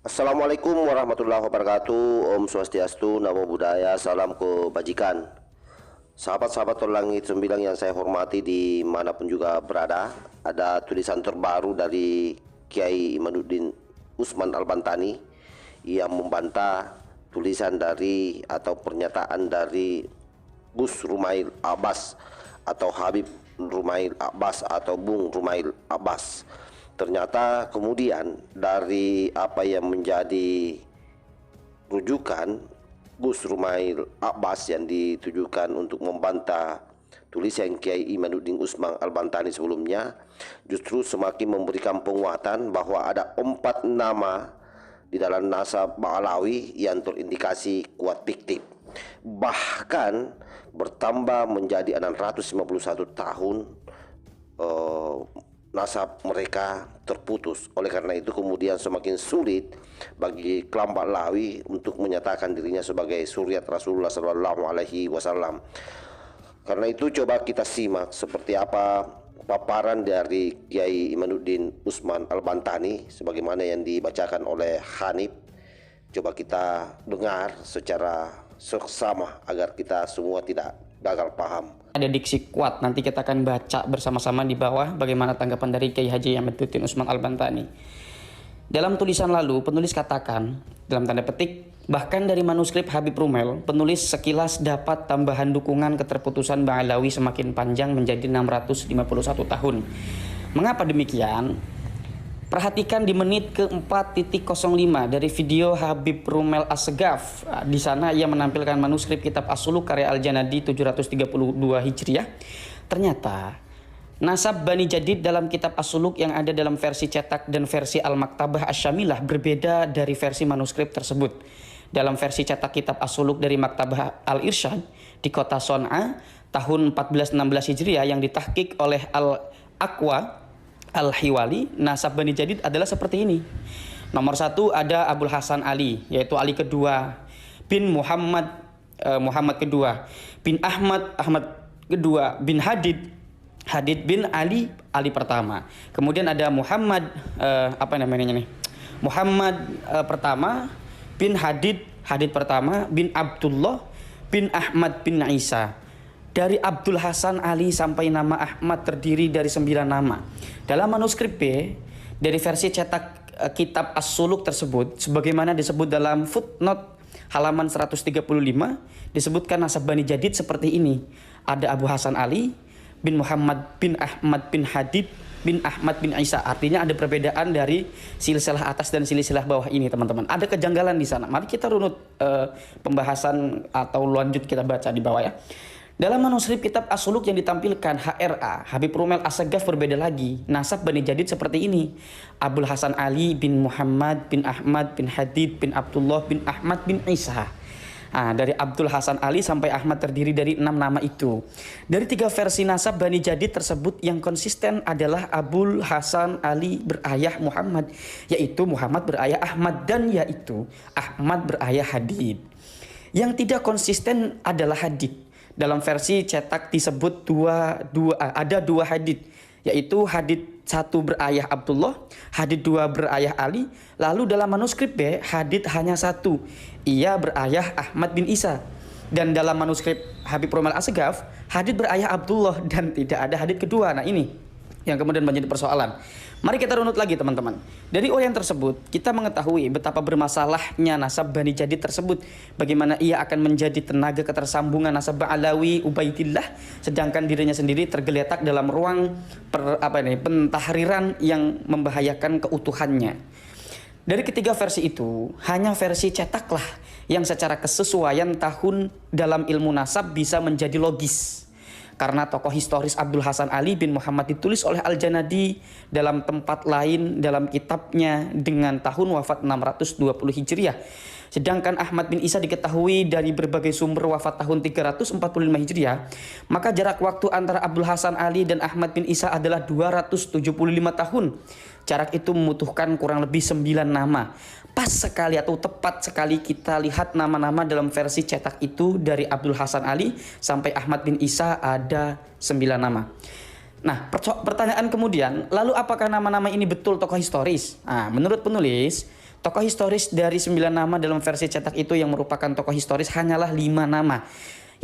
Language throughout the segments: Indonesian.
Assalamualaikum warahmatullahi wabarakatuh. Om Swastiastu, Namo Buddhaya, salam kebajikan. Sahabat-sahabat Langit Sembilan yang saya hormati dimanapun juga berada, ada tulisan terbaru dari Kiai Imaduddin Usman Al-Bantani yang membantah tulisan dari atau pernyataan dari Gus Rumail Abbas atau Habib Rumail Abbas atau Bung Rumail Abbas. Ternyata kemudian dari apa yang menjadi rujukan Gus Rumail Abbas yang ditujukan untuk membantah tulisan Kiai Imaduddin Usman Al-Bantani sebelumnya, justru semakin memberikan penguatan bahwa ada 4 nama di dalam nasab Ba'alawi yang terindikasi kuat fiktif. Bahkan bertambah menjadi 651 tahun nasab mereka terputus. Oleh karena itu kemudian semakin sulit bagi klan Ba'alawi untuk menyatakan dirinya sebagai suriat Rasulullah Sallallahu Alaihi Wasallam. Karena itu coba kita simak seperti apa paparan dari Kiai Imaduddin Usman Al-Bantani sebagaimana yang dibacakan oleh Hanif. Coba kita dengar secara seksama agar kita semua tidak gagal paham. Ada diksi kuat, nanti kita akan baca bersama-sama di bawah bagaimana tanggapan dari Kiai Haji Imaduddin Usman Al-Bantani. Dalam tulisan lalu, penulis katakan, dalam tanda petik, bahkan dari manuskrip Habib Rumail, penulis sekilas dapat tambahan dukungan keterputusan Ba'alawi semakin panjang menjadi 651 tahun. Mengapa demikian? Perhatikan di menit ke-4.05 dari video Habib Rumail As-Segaf. Di sana ia menampilkan manuskrip kitab As-Suluk karya Al-Janadi 732 Hijriah. Ternyata nasab Bani Jadid dalam kitab As-Suluk yang ada dalam versi cetak dan versi Al-Maktabah Asy-Syamilah berbeda dari versi manuskrip tersebut. Dalam versi cetak kitab As-Suluk dari Maktabah Al-Irsyad di kota Son'a tahun 1416 Hijriah yang ditahqiq oleh Al-Aqwa Al-Hiwali, nasab Bani Jadid adalah seperti ini. Nomor 1 ada Abul Hasan Ali, yaitu Ali kedua, bin Muhammad kedua, bin Ahmad kedua, bin Hadid bin Ali pertama. Kemudian ada Muhammad Muhammad pertama, bin Hadid pertama, bin Abdullah, bin Ahmad bin Isa. Dari Abdul Hasan Ali sampai nama Ahmad terdiri dari 9 nama. Dalam manuskrip B, dari versi cetak kitab As-Suluk tersebut, sebagaimana disebut dalam footnote halaman 135, disebutkan nasab Bani Jadid seperti ini. Ada Abu Hasan Ali, bin Muhammad, bin Ahmad, bin Hadid, bin Ahmad, bin Isa. Artinya ada perbedaan dari silsilah atas dan silsilah bawah ini, teman-teman. Ada kejanggalan di sana. Mari kita runut pembahasan atau lanjut kita baca di bawah ya. Dalam manuskrip kitab As-Suluk yang ditampilkan HRA, Habib Rumail As-Segaf berbeda lagi. Nasab Bani Jadid seperti ini. Abdul Hasan Ali bin Muhammad bin Ahmad bin Hadid bin Abdullah bin Ahmad bin Isa. Dari Abdul Hasan Ali sampai Ahmad terdiri dari 6 nama itu. Dari 3 versi nasab Bani Jadid tersebut yang konsisten adalah Abdul Hasan Ali berayah Muhammad, yaitu Muhammad berayah Ahmad, dan yaitu Ahmad berayah Hadid. Yang tidak konsisten adalah Hadid. Dalam versi cetak disebut ada dua Hadid, yaitu Hadid 1 berayah Abdullah, Hadid 2 berayah Ali. Lalu dalam manuskrip B, Hadid hanya 1, ia berayah Ahmad bin Isa. Dan dalam manuskrip Habib Rumail As-Segaf, Hadid berayah Abdullah dan tidak ada Hadid kedua. Nah ini yang kemudian menjadi persoalan. Mari kita runut lagi, teman-teman. Dari uraian tersebut, kita mengetahui betapa bermasalahnya nasab Bani Jadid tersebut. Bagaimana ia akan menjadi tenaga ketersambungan nasab Ba'alawi Ubaidillah, sedangkan dirinya sendiri tergeletak dalam ruang pentahriran yang membahayakan keutuhannya. Dari ketiga versi itu, hanya versi cetaklah yang secara kesesuaian tahun dalam ilmu nasab bisa menjadi logis. Karena tokoh historis Abdul Hasan Ali bin Muhammad ditulis oleh Al-Janadi dalam tempat lain dalam kitabnya dengan tahun wafat 620 Hijriah. Sedangkan Ahmad bin Isa diketahui dari berbagai sumber wafat tahun 345 Hijriah. Maka jarak waktu antara Abdul Hasan Ali dan Ahmad bin Isa adalah 275 tahun. Jarak itu membutuhkan kurang lebih 9 nama. Pas sekali atau tepat sekali kita lihat nama-nama dalam versi cetak itu dari Abdul Hasan Ali sampai Ahmad bin Isa ada 9 nama. Nah, pertanyaan kemudian, lalu apakah nama-nama ini betul tokoh historis? Menurut penulis, Tokoh historis dari 9 nama dalam versi cetak itu yang merupakan tokoh historis hanyalah 5 nama,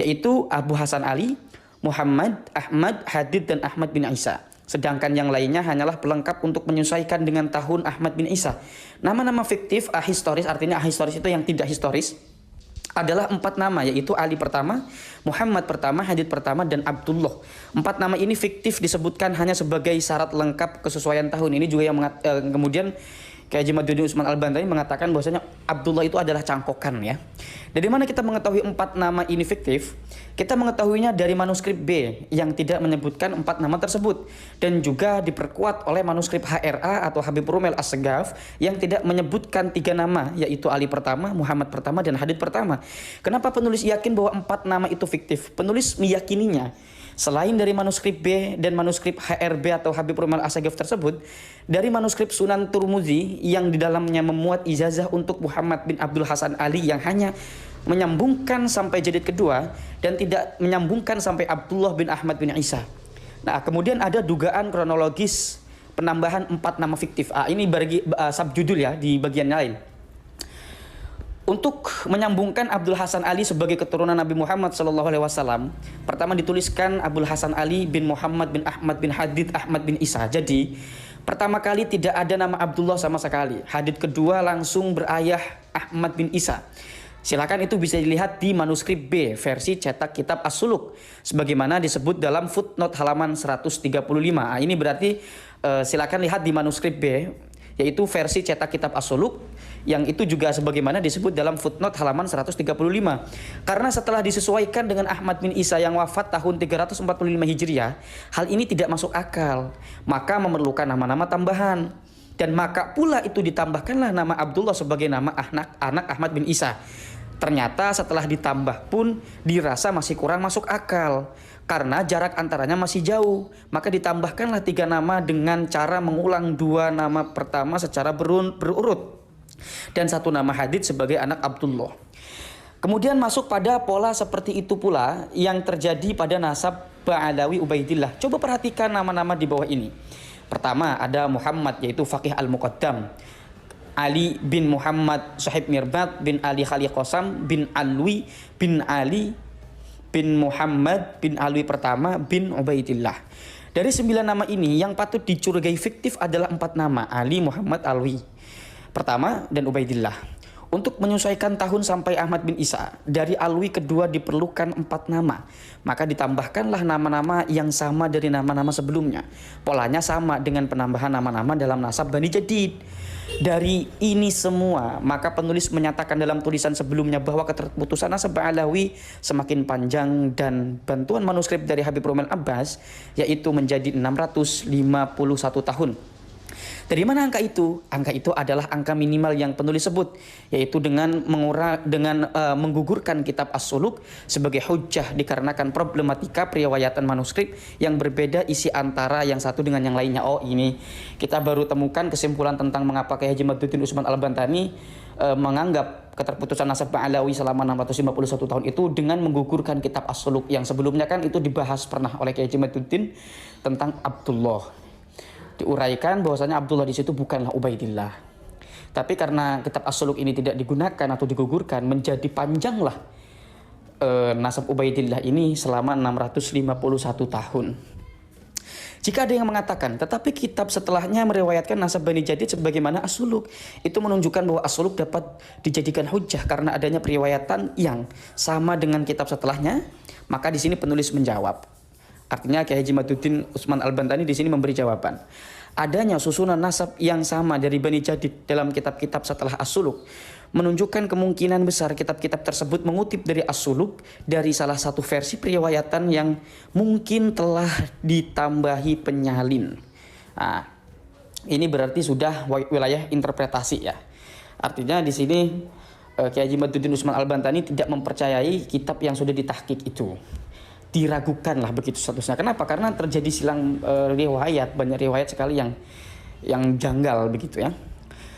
yaitu Abu Hasan Ali, Muhammad, Ahmad, Hadid, dan Ahmad bin Isa. Sedangkan yang lainnya hanyalah pelengkap untuk menyesuaikan dengan tahun Ahmad bin Isa. Nama-nama fiktif ahistoris, artinya ahistoris itu yang tidak historis, adalah 4 nama, yaitu Ali pertama, Muhammad pertama, Hadid pertama, dan Abdullah. 4 nama ini fiktif disebutkan hanya sebagai syarat lengkap kesesuaian tahun. Ini juga yang kemudian Kiai Haji Madudin Usman Al-Bantani mengatakan bahwasanya Abdullah itu adalah cangkokan ya. Dari mana kita mengetahui 4 nama ini fiktif? Kita mengetahuinya dari manuskrip B yang tidak menyebutkan 4 nama tersebut, dan juga diperkuat oleh manuskrip HRA atau Habib Rumel As-Segaf yang tidak menyebutkan 3 nama, yaitu Ali pertama, Muhammad pertama, dan Hadid pertama. Kenapa penulis yakin bahwa 4 nama itu fiktif? Penulis meyakininya selain dari manuskrip B dan manuskrip HRB atau Habib Rumel As-Segaf tersebut, dari manuskrip Sunan Turmuzi yang di dalamnya memuat ijazah untuk Muhammad bin Abdul Hasan Ali yang hanya menyambungkan sampai jilid kedua dan tidak menyambungkan sampai Abdullah bin Ahmad bin Isa. Nah, kemudian ada dugaan kronologis penambahan 4 nama fiktif. Ini bagi subjudul ya di bagian lain. Untuk menyambungkan Abdul Hasan Ali sebagai keturunan Nabi Muhammad SAW, pertama dituliskan Abdul Hasan Ali bin Muhammad bin Ahmad bin Hadid Ahmad bin Isa. Jadi pertama kali tidak ada nama Abdullah sama sekali. Hadid kedua langsung berayah Ahmad bin Isa. Silakan itu bisa dilihat di manuskrip B versi cetak kitab As-Suluk sebagaimana disebut dalam footnote halaman 135. Ini berarti silakan lihat di manuskrip B, yaitu versi cetak kitab As-Suluk, yang itu juga sebagaimana disebut dalam footnote halaman 135. Karena setelah disesuaikan dengan Ahmad bin Isa yang wafat tahun 345 Hijriah, hal ini tidak masuk akal, maka memerlukan nama-nama tambahan. Dan maka pula itu ditambahkanlah nama Abdullah sebagai nama anak Ahmad bin Isa. Ternyata setelah ditambah pun dirasa masih kurang masuk akal, karena jarak antaranya masih jauh. Maka ditambahkanlah 3 nama dengan cara mengulang 2 nama pertama secara berurut, dan 1 nama Hadid sebagai anak Abdullah. Kemudian masuk pada pola seperti itu pula yang terjadi pada nasab Ba'alawi Ubaidillah. Coba perhatikan nama-nama di bawah ini. Pertama ada Muhammad, yaitu Faqih Al-Muqaddam, Ali bin Muhammad Sahib Mirbat bin Ali Khali Qasam bin Alwi bin Ali bin Muhammad bin Alwi pertama bin Ubaidillah. Dari 9 nama ini yang patut dicurigai fiktif adalah 4 nama, Ali, Muhammad, Alwi pertama, dan Ubaidillah. Untuk menyesuaikan tahun sampai Ahmad bin Isa, dari Alwi kedua diperlukan 4 nama. Maka ditambahkanlah nama-nama yang sama dari nama-nama sebelumnya. Polanya sama dengan penambahan nama-nama dalam nasab Bani Jadid. Dari ini semua, maka penulis menyatakan dalam tulisan sebelumnya bahwa keterputusan nasab Ba'alawi semakin panjang, dan bantuan manuskrip dari Habib Rumel Abbas yaitu menjadi 651 tahun. Dari mana angka itu? Angka itu adalah angka minimal yang penulis sebut, yaitu dengan menggugurkan kitab As-Suluk sebagai hujjah dikarenakan problematika periwayatan manuskrip yang berbeda isi antara yang satu dengan yang lainnya. Oh, ini kita baru temukan kesimpulan tentang mengapa Kiai Haji Madudin Usman Al-Bantani menganggap keterputusan nasab Ba'alawi selama 651 tahun itu dengan menggugurkan kitab As-Suluk yang sebelumnya kan itu dibahas pernah oleh Kiai Haji Madudin tentang Abdullah. Diuraikan bahwasanya Abdullah di situ bukanlah Ubaidillah. Tapi karena kitab As-Suluk ini tidak digunakan atau digugurkan, menjadi panjanglah nasab Ubaidillah ini selama 651 tahun. Jika ada yang mengatakan, tetapi kitab setelahnya meriwayatkan nasab Bani Jadid sebagaimana As-Suluk, itu menunjukkan bahwa As-Suluk dapat dijadikan hujjah karena adanya periwayatan yang sama dengan kitab setelahnya. Maka di sini penulis menjawab. Artinya Kiai Haji Madudin Usman Al-Bantani di sini memberi jawaban. Adanya susunan nasab yang sama dari Bani Jadid dalam kitab-kitab setelah As-Suluk menunjukkan kemungkinan besar kitab-kitab tersebut mengutip dari As-Suluk dari salah satu versi periwayatan yang mungkin telah ditambahi penyalin. Nah, ini berarti sudah wilayah interpretasi ya. Artinya di sini Kiai Haji Madudin Usman Al-Bantani tidak mempercayai kitab yang sudah ditahqiq itu. Diragukan lah begitu statusnya. Kenapa? Karena terjadi silang riwayat, banyak riwayat sekali yang janggal begitu ya.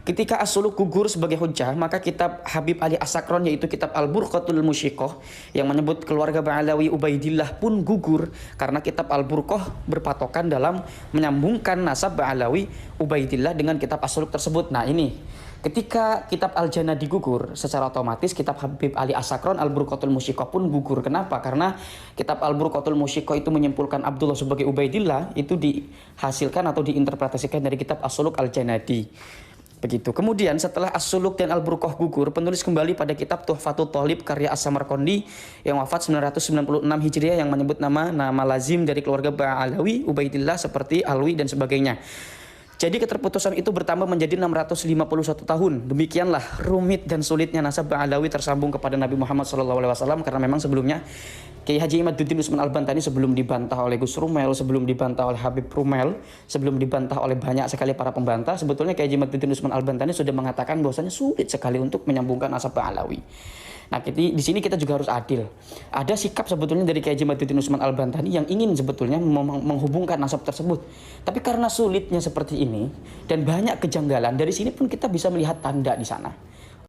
Ketika As-Suluk gugur sebagai hujjah, maka kitab Habib Ali As-Sakron yaitu kitab Al-Burqatul Musyiqah yang menyebut keluarga Ba'alawi Ubaidillah pun gugur karena kitab Al-Burqah berpatokan dalam menyambungkan nasab Ba'alawi Ubaidillah dengan kitab As-Suluk tersebut. Nah, ini Ketika kitab Al-Janadi gugur, secara otomatis kitab Habib Ali As-Sakron Al-Burqatul Musyiqah pun gugur. Kenapa? Karena kitab Al-Burqatul Musyiqah itu menyimpulkan Abdullah sebagai Ubaidillah, itu dihasilkan atau diinterpretasikan dari kitab As-Suluk Al-Janadi. Begitu. Kemudian setelah As-Suluk dan Al-Burqah gugur, penulis kembali pada kitab Tuhfatul Thalib karya As-Samarqandi yang wafat 996 Hijriah yang menyebut nama lazim dari keluarga Ba'alawi, Ubaidillah seperti Alwi dan sebagainya. Jadi keterputusan itu bertambah menjadi 651 tahun. Demikianlah rumit dan sulitnya nasab Ba'alawi tersambung kepada Nabi Muhammad SAW, karena memang sebelumnya Kiai Haji Imaduddin Usman Al-Bantani sebelum dibantah oleh Gus Rumel, sebelum dibantah oleh Habib Rumel, sebelum dibantah oleh banyak sekali para pembantah, sebetulnya Kiai Haji Imaduddin Usman Al-Bantani sudah mengatakan bahwasanya sulit sekali untuk menyambungkan nasab Ba'alawi. Nah, di sini kita juga harus adil. Ada sikap sebetulnya dari Kiai Haji Imaduddin Usman Al-Bantani yang ingin sebetulnya menghubungkan nasab tersebut. Tapi karena sulitnya seperti ini dan banyak kejanggalan, dari sini pun kita bisa melihat tanda di sana.